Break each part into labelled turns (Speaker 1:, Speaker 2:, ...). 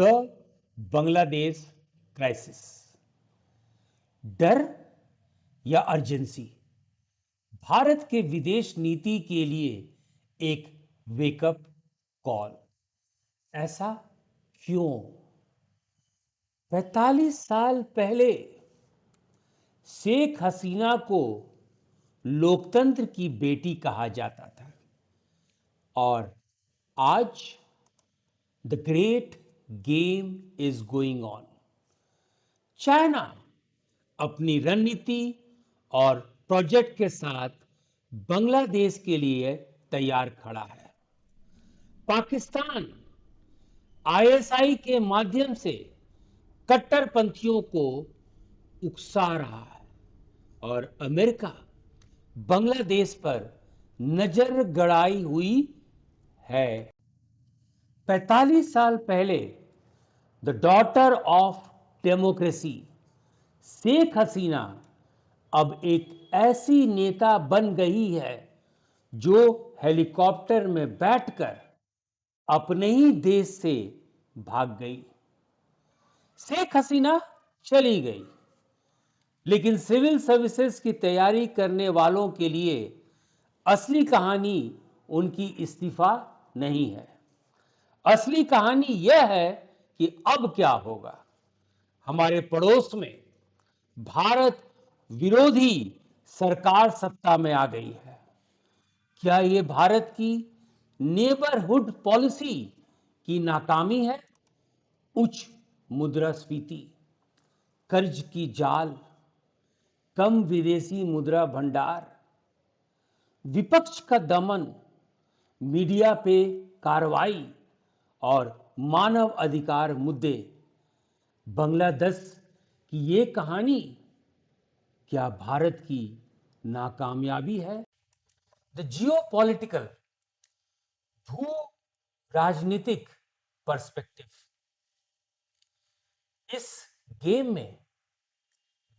Speaker 1: The Bangladesh crisis. डर या urgency, Bharat के विदेश नीति के लिए एक वेकअप कॉल। ऐसा क्यों? 45 साल पहले शेख हसीना को लोकतंत्र की बेटी कहा जाता था और आज the great game is going on. China अपनी रणनीति और प्रोजेक्ट के साथ बांग्लादेश के लिए तैयार खड़ा है। पाकिस्तान आईएसआई के माध्यम से कट्टरपंथियों को उकसा रहा है और अमेरिका बांग्लादेश पर नजर गड़ाई हुई है। 45 साल पहले the daughter of democracy Sheikh Hasina अब एक ऐसी नेता बन गई है जो हेलीकॉप्टर में बैठकर अपने ही देश से भाग गई। शेख हसीना चली गई, लेकिन सिविल सर्विसेज की तैयारी करने वालों के लिए असली कहानी उनकी इस्तीफा नहीं है। असली कहानी यह है कि अब क्या होगा। हमारे पड़ोस में भारत विरोधी सरकार सत्ता में आ गई है। क्या यह भारत की नेबरहुड पॉलिसी की नाकामी है? उच्च मुद्रास्फीति, कर्ज की जाल, कम विदेशी मुद्रा भंडार, विपक्ष का दमन, मीडिया पे कार्रवाई और मानव अधिकार मुद्दे। बांग्लादेश की ये कहानी क्या भारत की नाकामयाबी है? द जियोपॉलिटिकल, भू राजनीतिक पर्सपेक्टिव। इस गेम में,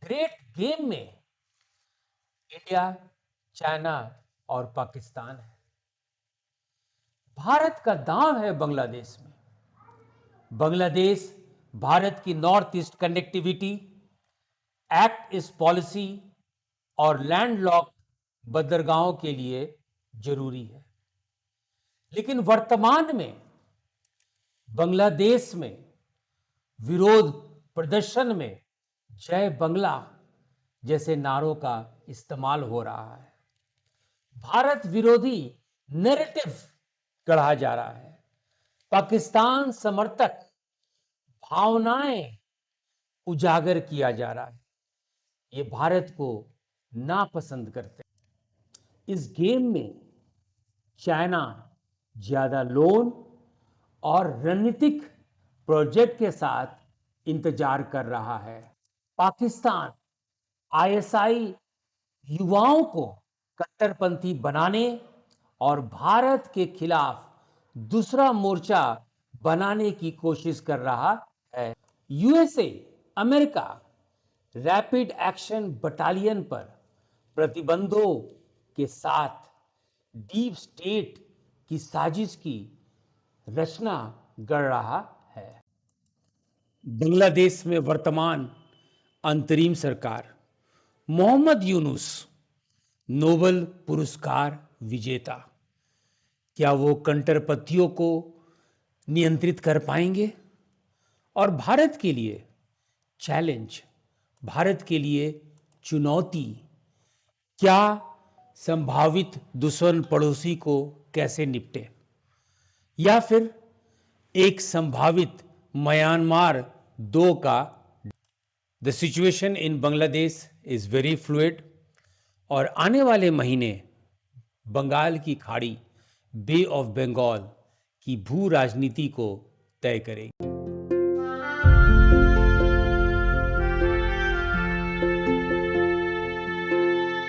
Speaker 1: ग्रेट गेम में, इंडिया, चाइना और पाकिस्तान है। भारत का दांव है बांग्लादेश में। बांग्लादेश भारत की north east connectivity, act east policy और लैंडलॉक बंदरगाहों के लिए जरूरी है। लेकिन वर्तमान में बांग्लादेश में विरोध प्रदर्शन में जय बंगला जैसे नारों का इस्तेमाल हो रहा है। भारत विरोधी नैरेटिव गढ़ा जा रहा है। पाकिस्तान समर्थक भावनाएं उजागर किया जा रहा है। ये भारत को नापसंद करते हैं। इस गेम में चाइना ज्यादा लोन और रणनीतिक प्रोजेक्ट के साथ इंतजार कर रहा है। पाकिस्तान आईएसआई युवाओं को कट्टरपंथी बनाने और भारत के खिलाफ दूसरा मोर्चा बनाने की कोशिश कर रहा है। USA, America rapid action battalion पर प्रतिबंधों के साथ डीप स्टेट की साजिश की रचना गढ़ रहा है। बांग्लादेश में वर्तमान अंतरिम सरकार, मोहम्मद यूनुस नोबेल पुरस्कार विजेता, क्या वो कट्टरपंथियों को नियंत्रित कर पाएंगे? और भारत के लिए चैलेंज, भारत के लिए चुनौती, क्या संभावित दुश्मन पड़ोसी को कैसे निपटे, या फिर एक संभावित म्यांमार 2 का। The situation in Bangladesh is very fluid और आने वाले महीने बंगाल की खाड़ी, बे ऑफ बंगाल की भू राजनीति को तय करेगी।